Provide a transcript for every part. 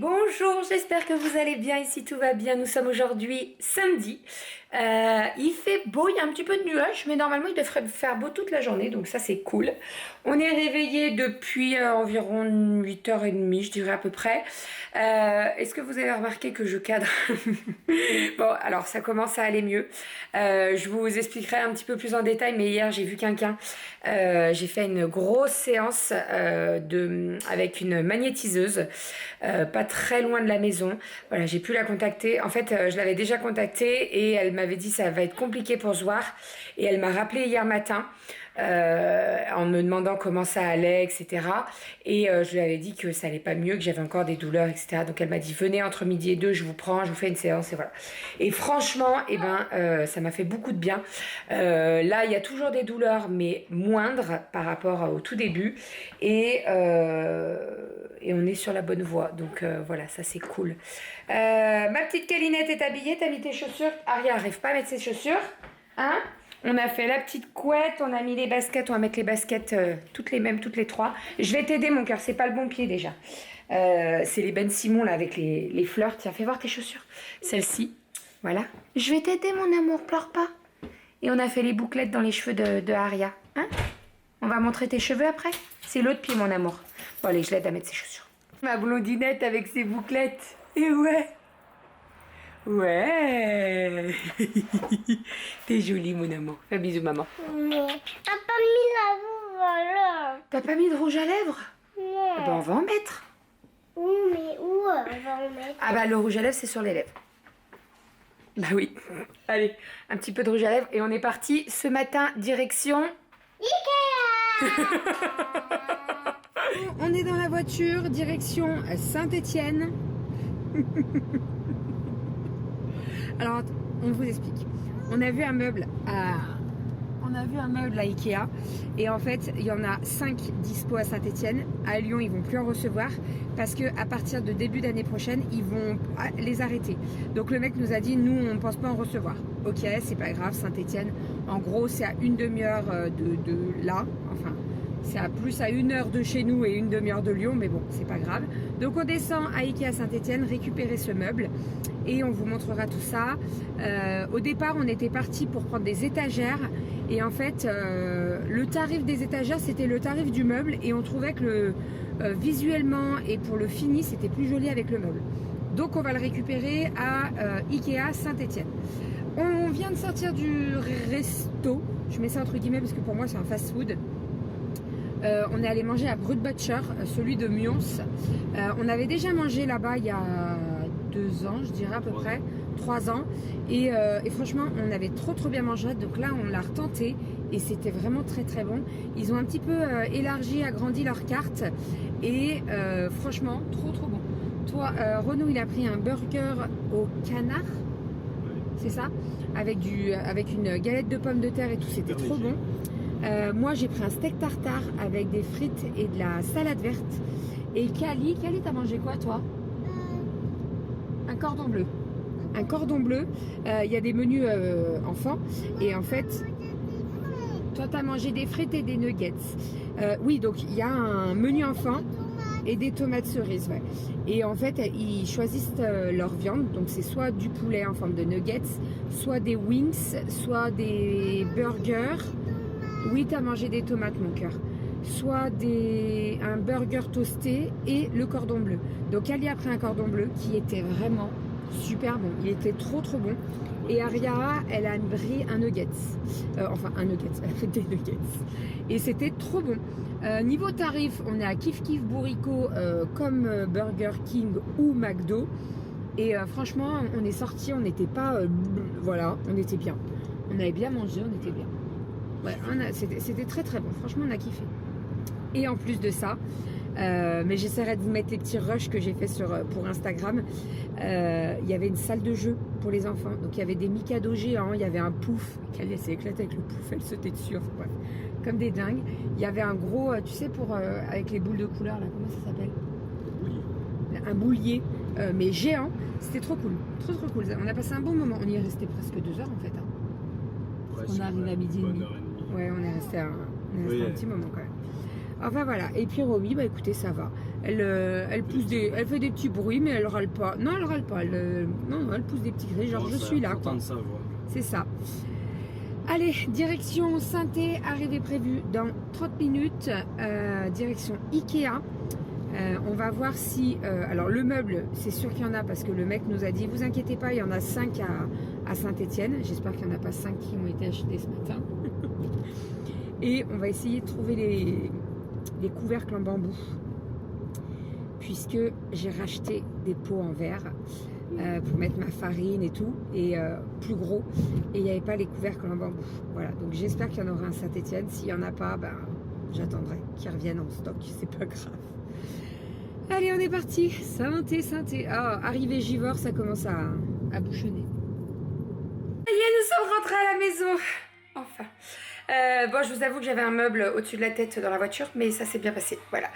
Bonjour, j'espère que vous allez bien, ici tout va bien, nous sommes aujourd'hui samedi, il fait beau, il y a un petit peu de nuages, mais normalement il devrait faire beau toute la journée, donc ça c'est cool. On est réveillé depuis environ 8h30, je dirais à peu près. Est-ce que vous avez remarqué que je cadre? Bon, alors ça commence à aller mieux. Je vous expliquerai un petit peu plus en détail, mais hier j'ai vu quelqu'un, j'ai fait une grosse séance avec une magnétiseuse, pas très loin de la maison. Voilà, j'ai pu la contacter. En fait, je l'avais déjà contactée et elle m'avait dit ça va être compliqué pour se voir. Et elle m'a rappelé hier matin en me demandant comment ça allait, etc. Et je lui avais dit que ça allait pas mieux, que j'avais encore des douleurs, etc. Donc elle m'a dit venez entre midi et 2, je vous prends, je vous fais une séance et voilà. Et franchement, ça m'a fait beaucoup de bien. Là, il y a toujours des douleurs, mais moindres par rapport au tout début. Et on est sur la bonne voie. Donc voilà, ça c'est cool. Ma petite Calinette est habillée, t'as mis tes chaussures. Aria n'arrive pas à mettre ses chaussures. Hein? On a fait la petite couette, on a mis les baskets, on va mettre les baskets toutes les mêmes, toutes les trois. Je vais t'aider mon cœur, c'est pas le bon pied déjà. C'est les Ben Simon là avec les fleurs. Tiens, fais voir tes chaussures. Celle-ci, voilà. Je vais t'aider mon amour, pleure pas. Et on a fait les bouclettes dans les cheveux de Aria. Hein? On va montrer tes cheveux après? C'est l'autre pied mon amour. Bon allez, je l'aide à mettre ses chaussures. Ma blondinette avec ses bouclettes. Et ouais. Ouais. T'es jolie mon amour. Fais un bisou maman. Mais t'as pas mis la rouge à lèvres. T'as pas mis de rouge à lèvres? Non. Eh ben, on va en mettre. Oui, mais où on va en mettre? Ah bah le rouge à lèvres c'est sur les lèvres. Bah oui. Allez, un petit peu de rouge à lèvres et on est parti ce matin direction Ikea. On est dans la voiture, direction Saint-Étienne. Alors, on vous explique. On a vu un meuble à Ikea et en fait, il y en a 5 dispo à Saint-Étienne. À Lyon, ils vont plus en recevoir parce que à partir de début d'année prochaine, ils vont les arrêter. Donc le mec nous a dit, nous, on ne pense pas en recevoir. Ok, c'est pas grave, Saint-Étienne. En gros, c'est à une demi-heure de là. Enfin, c'est à plus à 1 heure de chez nous et une demi-heure de Lyon, mais bon, c'est pas grave. Donc on descend à Ikea Saint-Étienne, récupérer ce meuble et on vous montrera tout ça. Au départ, on était parti pour prendre des étagères et en fait, le tarif des étagères, c'était le tarif du meuble et on trouvait que visuellement et pour le fini, c'était plus joli avec le meuble. Donc on va le récupérer à Ikea Saint-Étienne. On vient de sortir du resto, je mets ça entre guillemets parce que pour moi c'est un fast-food. On est allé manger à Brut Butcher, celui de Mions. On avait déjà mangé là-bas il y a 2 ans, je dirais à peu près, 3 ans. Et franchement, on avait trop bien mangé. Donc là, on l'a retenté et c'était vraiment très bon. Ils ont un petit peu élargi, agrandi leur carte. Et franchement, trop bon. Toi, Renaud, il a pris un burger au canard. C'est ça? Avec une galette de pommes de terre et tout, c'était trop bon. Moi j'ai pris un steak tartare avec des frites et de la salade verte. Et Cali, t'as mangé quoi toi? Un cordon bleu. Un cordon bleu. Il y a des menus enfants. Et en fait, toi t'as mangé des frites et des nuggets. Oui, donc il y a un menu enfant et des tomates cerises. Ouais. Et en fait, ils choisissent leur viande. Donc c'est soit du poulet en forme de nuggets, soit des wings, soit des burgers. Oui, t'as mangé des tomates, mon cœur. Soit un burger toasté et le cordon bleu. Donc, Ali a pris un cordon bleu qui était vraiment super bon. Il était trop bon. Et Aria, elle a pris un nuggets. Enfin, un nuggets. Elle a pris des nuggets. Et c'était trop bon. Niveau tarif, on est à Kif Kif Bourrico comme Burger King ou McDo. Et franchement, on est sortis, on n'était pas... voilà, on était bien. On avait bien mangé, on était bien. Ouais, c'était très bon, franchement on a kiffé. Et en plus de ça, mais j'essaierai de vous mettre les petits rushs que j'ai fait pour Instagram. Il y avait une salle de jeu pour les enfants, donc il y avait des Mikado géants, il y avait un pouf, elle s'est éclatée avec le pouf, elle sautait dessus, enfin bref, comme des dingues. Il y avait un gros, tu sais, avec les boules de couleur là, comment ça s'appelle? Un boulier, mais géant, c'était trop cool, trop cool. On a passé un bon moment, on y est resté presque 2 heures en fait. On est arrivé à midi et demi. Ouais, on est resté un petit moment quand même. Enfin voilà, et puis Romy, bah écoutez, ça va. Elle pousse elle fait des petits bruits, mais elle râle pas. Non, elle râle pas. Non, elle pousse des petits cris, genre je suis là. C'est ça. Allez, direction Saint-Thé, arrivée prévue dans 30 minutes. Direction Ikea. On va voir si... alors le meuble, c'est sûr qu'il y en a parce que le mec nous a dit, vous inquiétez pas, il y en a 5 à Saint-Étienne. J'espère qu'il n'y en a pas 5 qui ont été achetés ce matin. Et on va essayer de trouver les couvercles en bambou. Puisque j'ai racheté des pots en verre pour mettre ma farine et tout. Et plus gros. Et il n'y avait pas les couvercles en bambou. Voilà, donc j'espère qu'il y en aura un Saint-Étienne. S'il n'y en a pas, ben, j'attendrai qu'ils reviennent en stock. C'est pas grave. Allez, on est parti. Saint-Thé. Ah, arrivé Givors, ça commence à bouchonner. Ça y est, nous sommes rentrés à la maison. Enfin. Bon, je vous avoue que j'avais un meuble au-dessus de la tête dans la voiture, mais ça s'est bien passé. Voilà.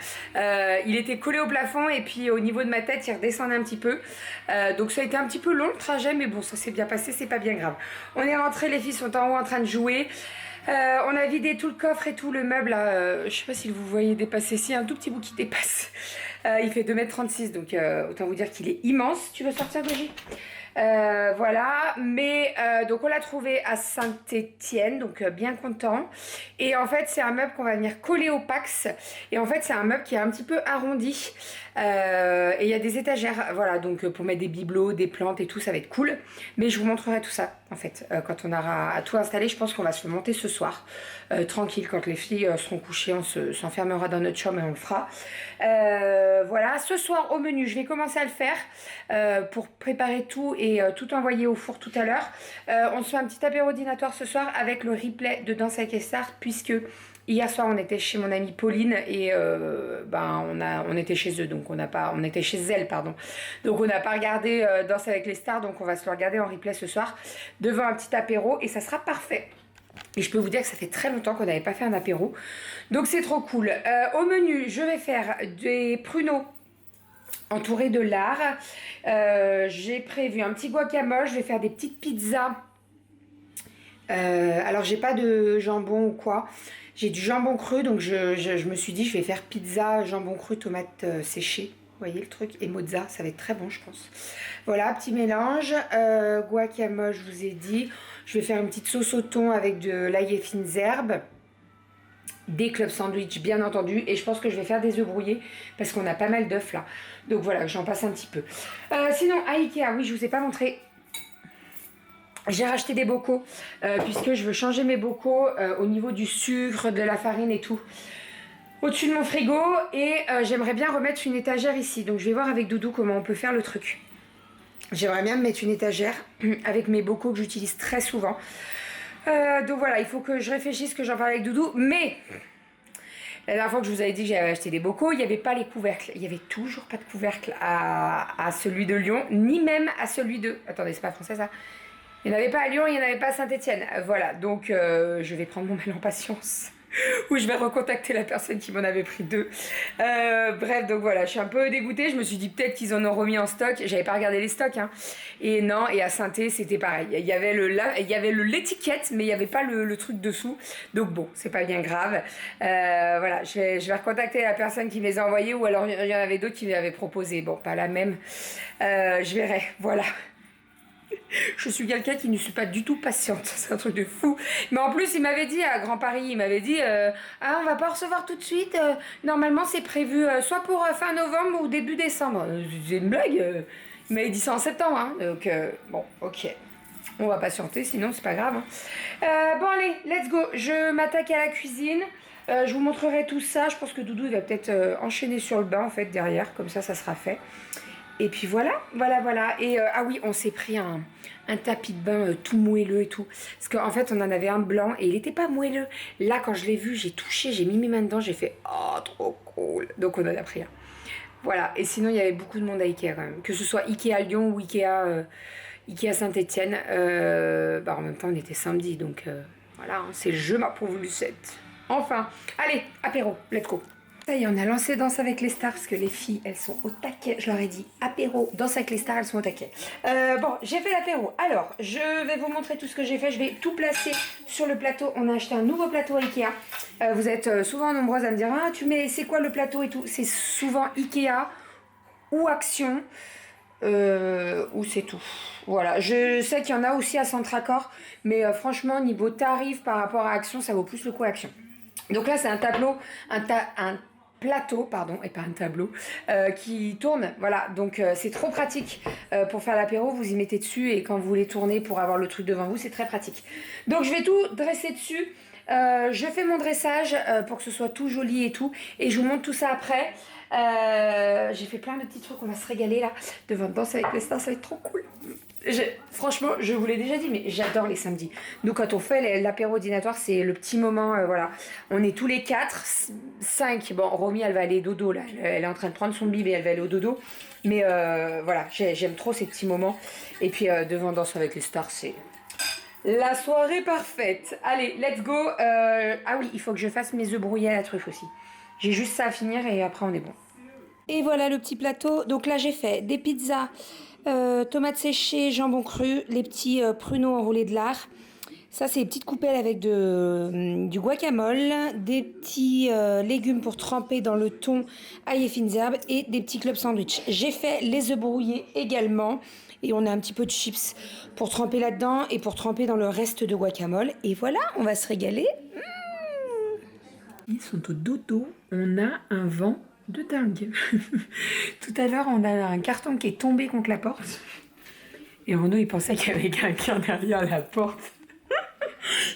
Il était collé au plafond et puis au niveau de ma tête, il redescendait un petit peu. Donc ça a été un petit peu long le trajet, mais bon, ça s'est bien passé, c'est pas bien grave. On est rentrés, les filles sont en haut en train de jouer. On a vidé tout le coffre et tout le meuble là, je sais pas si vous voyez dépasser ici, un tout petit bout qui dépasse. Il fait 2,36 m, donc autant vous dire qu'il est immense. Tu veux sortir, Brigitte? Voilà, mais donc on l'a trouvé à Saint-Étienne, donc bien content. Et en fait c'est un meuble qu'on va venir coller au Pax. Et en fait c'est un meuble qui est un petit peu arrondi. Et il y a des étagères, voilà, donc pour mettre des bibelots, des plantes et tout, ça va être cool. Mais je vous montrerai tout ça en fait quand on aura tout installé. Je pense qu'on va se le monter ce soir, tranquille, quand les filles seront couchées, on s'enfermera dans notre chambre et on le fera. Voilà, ce soir au menu, je vais commencer à le faire pour préparer tout et tout envoyer au four tout à l'heure. On se fait un petit apéro dînatoire ce soir avec le replay de Danse avec les stars, puisque hier soir on était chez mon amie Pauline et on était chez eux, donc on était chez elle, pardon. Donc on n'a pas regardé Danse avec les stars, donc on va se le regarder en replay ce soir devant un petit apéro et ça sera parfait. Et je peux vous dire que ça fait très longtemps qu'on n'avait pas fait un apéro, donc c'est trop cool. Au menu, je vais faire des pruneaux entourés de lard. J'ai prévu un petit guacamole, je vais faire des petites pizzas. Alors j'ai pas de jambon ou quoi, j'ai du jambon cru, donc je me suis dit je vais faire pizza, jambon cru, tomates séchées. Vous voyez le truc, et mozza, ça va être très bon je pense. Voilà, petit mélange. Guacamole, je vous ai dit. Je vais faire une petite sauce au thon avec de l'ail et fines herbes. Des club sandwich bien entendu. Et je pense que je vais faire des œufs brouillés parce qu'on a pas mal d'œufs là. Donc voilà, j'en passe un petit peu. Sinon, à Ikea, oui, je vous ai pas montré. J'ai racheté des bocaux puisque je veux changer mes bocaux au niveau du sucre, de la farine et tout. Au-dessus de mon frigo. Et j'aimerais bien remettre une étagère ici. Donc je vais voir avec Doudou comment on peut faire le truc. J'aimerais bien me mettre une étagère avec mes bocaux que j'utilise très souvent. Donc voilà, il faut que je réfléchisse, que j'en parle avec Doudou. Mais la dernière fois que je vous avais dit que j'avais acheté des bocaux, il n'y avait pas les couvercles. Il n'y avait toujours pas de couvercle à celui de Lyon, ni même à celui de... Attendez, c'est pas français ça. Il n'y en avait pas à Lyon, il n'y en avait pas à Saint-Étienne. Voilà, donc je vais prendre mon mal en patience. Ou je vais recontacter la personne qui m'en avait pris 2. Bref, donc voilà, je suis un peu dégoûtée. Je me suis dit peut-être qu'ils en ont remis en stock. J'avais pas regardé les stocks, hein. Et non, et à Saint-Thé, c'était pareil. Il y avait l'étiquette, mais il n'y avait pas le truc dessous. Donc bon, c'est pas bien grave. Voilà, je vais recontacter la personne qui me les a envoyés, ou alors il y en avait d'autres qui me les avaient proposés. Bon, pas la même. Je verrai, voilà. Je suis quelqu'un qui ne suis pas du tout patiente, c'est un truc de fou. Mais en plus, il m'avait dit à Grand Paris, il m'avait dit ah, on va pas recevoir tout de suite. Normalement, c'est prévu soit pour fin novembre ou début décembre. C'est une blague. Il m'avait dit ça en septembre, hein. Donc bon, ok. On va patienter, sinon c'est pas grave. Hein. Bon allez, let's go. Je m'attaque à la cuisine. Je vous montrerai tout ça. Je pense que Doudou il va peut-être enchaîner sur le bain en fait derrière, comme ça sera fait. Et puis voilà. Et ah oui, on s'est pris un tapis de bain tout moelleux et tout. Parce qu'en fait, on en avait un blanc et il n'était pas moelleux. Là, quand je l'ai vu, j'ai touché, j'ai mis mes mains dedans, j'ai fait « Oh, trop cool !» Donc, on en a pris un. Voilà. Et sinon, il y avait beaucoup de monde à Ikea quand même. Que ce soit Ikea Lyon ou Ikea Saint-Étienne. En même temps, on était samedi. Donc, voilà, hein, c'est le jeu, ma pauvre Lucette. Enfin, allez, apéro, let's go. Ça y est, on a lancé Danse avec les stars parce que les filles, elles sont au taquet. Je leur ai dit apéro, Danse avec les stars, elles sont au taquet. Bon, j'ai fait l'apéro. Alors, je vais vous montrer tout ce que j'ai fait. Je vais tout placer sur le plateau. On a acheté un nouveau plateau Ikea. Vous êtes souvent nombreuses à me dire ah, c'est quoi le plateau et tout. C'est souvent Ikea ou Action ou c'est tout. Voilà, je sais qu'il y en a aussi à Centracor, mais franchement, niveau tarif par rapport à Action, ça vaut plus le coup Action. Donc là, c'est un plateau, pardon, et pas un tableau, qui tourne. Voilà, donc c'est trop pratique pour faire l'apéro. Vous y mettez dessus et quand vous voulez tourner pour avoir le truc devant vous, c'est très pratique. Donc je vais tout dresser dessus. Je fais mon dressage pour que ce soit tout joli et tout. Et je vous montre tout ça après. J'ai fait plein de petits trucs, on va se régaler là. Devant Danse avec les stars, ça va être trop cool. Franchement, je vous l'ai déjà dit, mais j'adore les samedis. Donc quand on fait l'apéro dînatoire, c'est le petit moment, voilà. On est tous les 4, 5. Bon, Romy, elle va aller dodo là. Elle est en train de prendre son bibé, elle va aller au dodo. Mais voilà, j'aime trop ces petits moments. Et puis devant Danse avec les stars, c'est la soirée parfaite. Allez, let's go. Ah oui, il faut que je fasse mes œufs brouillés à la truffe aussi. J'ai juste ça à finir et après on est bon. Et voilà le petit plateau. Donc là, j'ai fait des pizzas, tomates séchées, jambon cru, les petits pruneaux enroulés de lard. Ça, c'est des petites coupelles avec du guacamole, des petits légumes pour tremper dans le thon, ail et fines herbes et des petits clubs sandwich. J'ai fait les œufs brouillés également. Et on a un petit peu de chips pour tremper là-dedans et pour tremper dans le reste de guacamole. Et voilà, on va se régaler. Ils sont au dodo. On a un vent de dingue. Tout à l'heure, on a un carton qui est tombé contre la porte. Et Renaud, il pensait qu'il y avait quelqu'un derrière la porte.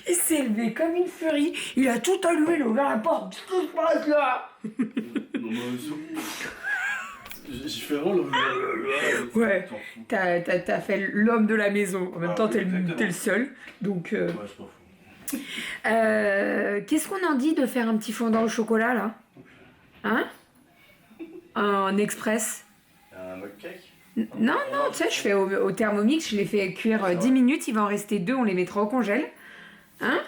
Il s'est levé comme une furie. Il a tout allumé, il a ouvert la porte. Qu'est-ce qui se passe là? Non, j'ai fait vraiment l'homme de la... Ouais, t'as fait l'homme de la maison. En même temps, t'es le seul. Donc, Ouais, c'est pas fou. qu'est-ce qu'on en dit de faire un petit fondant au chocolat là? Hein? En express? Un mug cake? Non, tu sais, je fais au Thermomix, je les fais cuire 10 minutes, il va en rester 2, on les mettra au congèle. Hein?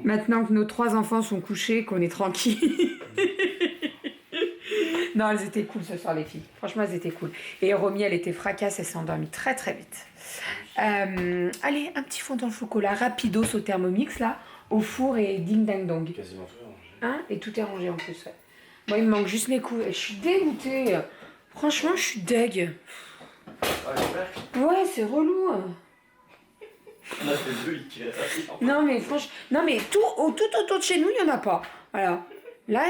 Maintenant que nos 3 enfants sont couchés, qu'on est tranquille. Non, elles étaient cool ce soir, les filles. Franchement, elles étaient cool. Et Romy, elle était fracasse, elle s'est endormie très très vite. Allez, un petit fondant au chocolat rapidos au Thermomix, là, au four et ding dang dong. Quasiment tout rangé. Hein? Et tout est rangé en plus, ouais. Moi, il me manque juste mes coups. Je suis dégoûtée. Franchement, je suis deg. Ah, j'espère. Ouais, c'est relou. On a fait 2 Ikea. Non, mais franchement... Non, mais tout autour de chez nous, il n'y en a pas. Voilà. Là,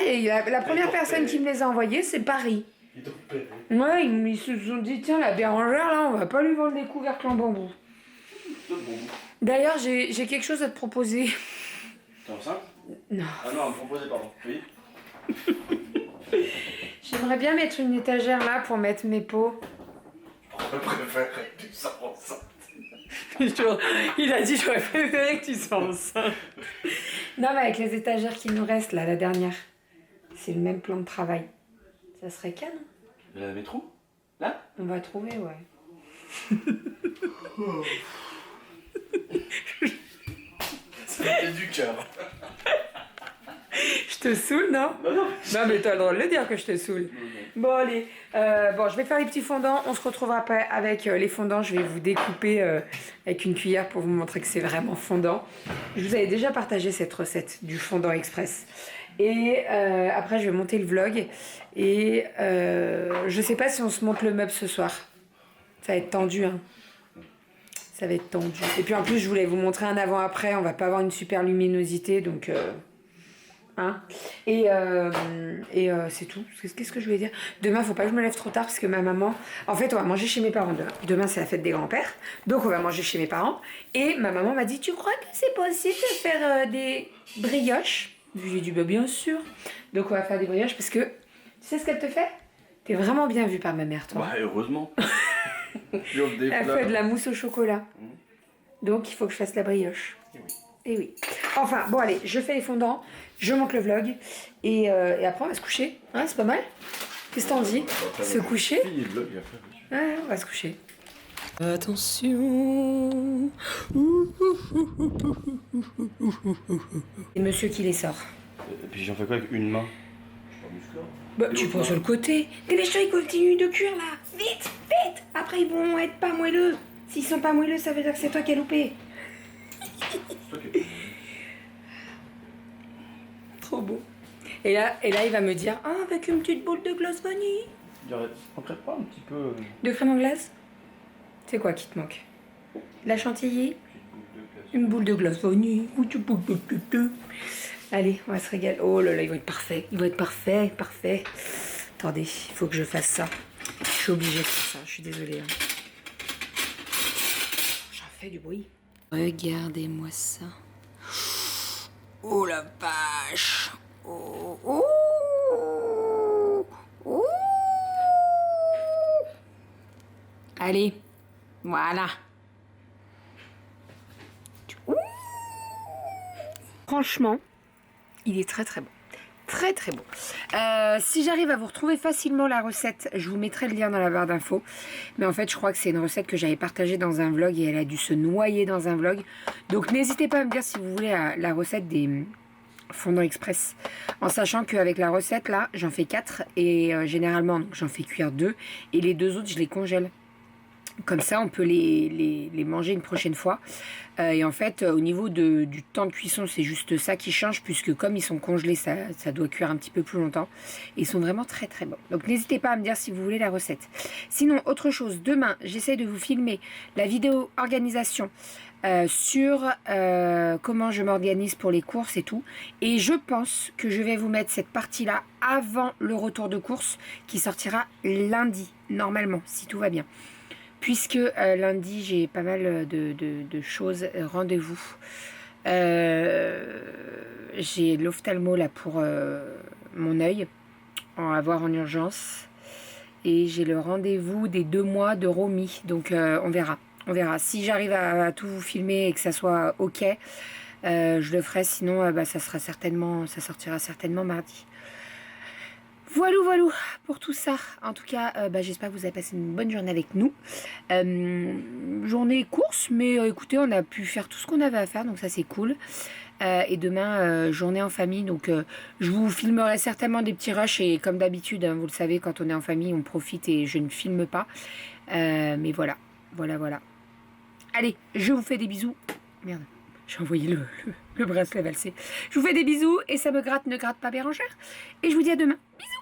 la première personne qui me les a envoyés, c'est Paris. Ils t'ont repéré. Ouais, ils se sont dit, tiens, la Bérangère, là, on va pas lui vendre des couvercles en bambou. D'ailleurs, j'ai quelque chose à te proposer. T'es enceinte? Non. Ah non, à me proposer, pardon. Oui. J'aimerais bien mettre une étagère là pour mettre mes pots. Je préférerais que tu sois enceinte. Il a dit, j'aurais préféré que tu sois enceinte. Non, mais avec les étagères qui nous restent là, la dernière, c'est le même plan de travail. Ça serait canon. La métro? Là? On va trouver, ouais. Ça fait du cœur. Je te saoule, non? Non, non. Non, mais t'as le droit de le dire que je te saoule. Bon, allez. Bon, je vais faire les petits fondants. On se retrouvera après avec les fondants. Je vais vous découper avec une cuillère pour vous montrer que c'est vraiment fondant. Je vous avais déjà partagé cette recette du fondant express. Et après, je vais monter le vlog. Et je sais pas si on se monte le meuble ce soir. Ça va être tendu, hein. Ça va être tendu. Et puis en plus, je voulais vous montrer un avant-après. On va pas avoir une super luminosité, donc... Hein? Et c'est tout. Qu'est-ce que je voulais dire? Demain, faut pas que je me lève trop tard parce que ma maman... En fait, on va manger chez mes parents demain. Demain, c'est la fête des grands-pères. Donc, on va manger chez mes parents. Et ma maman m'a dit, tu crois que c'est possible de faire des brioches? J'ai dit, bah, bien sûr. Donc, on va faire des brioches parce que... Tu sais ce qu'elle te fait? T'es vraiment bien vue par ma mère, toi. Ouais, heureusement. Elle fait de la mousse au chocolat. Donc, il faut que je fasse la brioche. Et oui. Et oui. Enfin, bon, allez, je fais les fondants, je monte le vlog, et après, on va se coucher. Hein, c'est pas mal? Qu'est-ce que t'en dis? Se coucher? Ouais, on va se coucher. Attention. Et monsieur qui les sort. Et puis j'en fais quoi avec une main? muscles. Bah, tu prends sur le côté. Dépêche-toi, ils continuent de cuire là. Vite, vite. Après, ils vont être pas moelleux. S'ils sont pas moelleux, ça veut dire que c'est toi qui as loupé. Ok. Trop beau. Et là, il va me dire, ah, avec une petite boule de glace vanille. On crève pas un petit peu. De crème en glace? C'est quoi qui te manque? La chantilly? Une boule de glace vanille. Allez, on va se régaler. Oh là là, il va être parfait. Il va être parfait, parfait. Attendez, il faut que je fasse ça. Je suis obligée de faire ça, je suis désolée. Hein. J'en fais du bruit. Regardez-moi ça. Oh la vache. Oh, oh, oh. Allez, voilà. Ouh. Franchement, il est très très bon. Très très bon. Si j'arrive à vous retrouver facilement la recette, je vous mettrai le lien dans la barre d'infos. Mais en fait, je crois que c'est une recette que j'avais partagée dans un vlog et elle a dû se noyer dans un vlog. Donc n'hésitez pas à me dire si vous voulez la recette des fondants express. En sachant qu'avec la recette là, j'en fais 4 et généralement j'en fais cuire 2 et les 2 autres je les congèle. Comme ça, on peut les manger une prochaine fois. Et en fait, au niveau du temps de cuisson, c'est juste ça qui change, puisque comme ils sont congelés, ça doit cuire un petit peu plus longtemps. Et ils sont vraiment très très bons. Donc n'hésitez pas à me dire si vous voulez la recette. Sinon, autre chose, demain, j'essaie de vous filmer la vidéo organisation sur comment je m'organise pour les courses et tout. Et je pense que je vais vous mettre cette partie-là avant le retour de course, qui sortira lundi, normalement, si tout va bien. Puisque lundi, j'ai pas mal de choses, rendez-vous. J'ai l'ophtalmo là pour mon œil, à voir en urgence. Et j'ai le rendez-vous des 2 mois de Romy. Donc on verra. On verra. Si j'arrive à tout vous filmer et que ça soit ok, je le ferai. Sinon, ça sortira certainement mardi. Voilà pour tout ça. En tout cas, j'espère que vous avez passé une bonne journée avec nous. Journée course, mais écoutez, on a pu faire tout ce qu'on avait à faire, donc ça c'est cool. Et demain, journée en famille, donc je vous filmerai certainement des petits rushs. Et comme d'habitude, hein, vous le savez, quand on est en famille, on profite et je ne filme pas. Mais voilà. Allez, je vous fais des bisous. Merde. J'ai envoyé le bracelet valser. Je vous fais des bisous et ça me gratte, ne gratte pas Bérangère. Et je vous dis à demain. Bisous.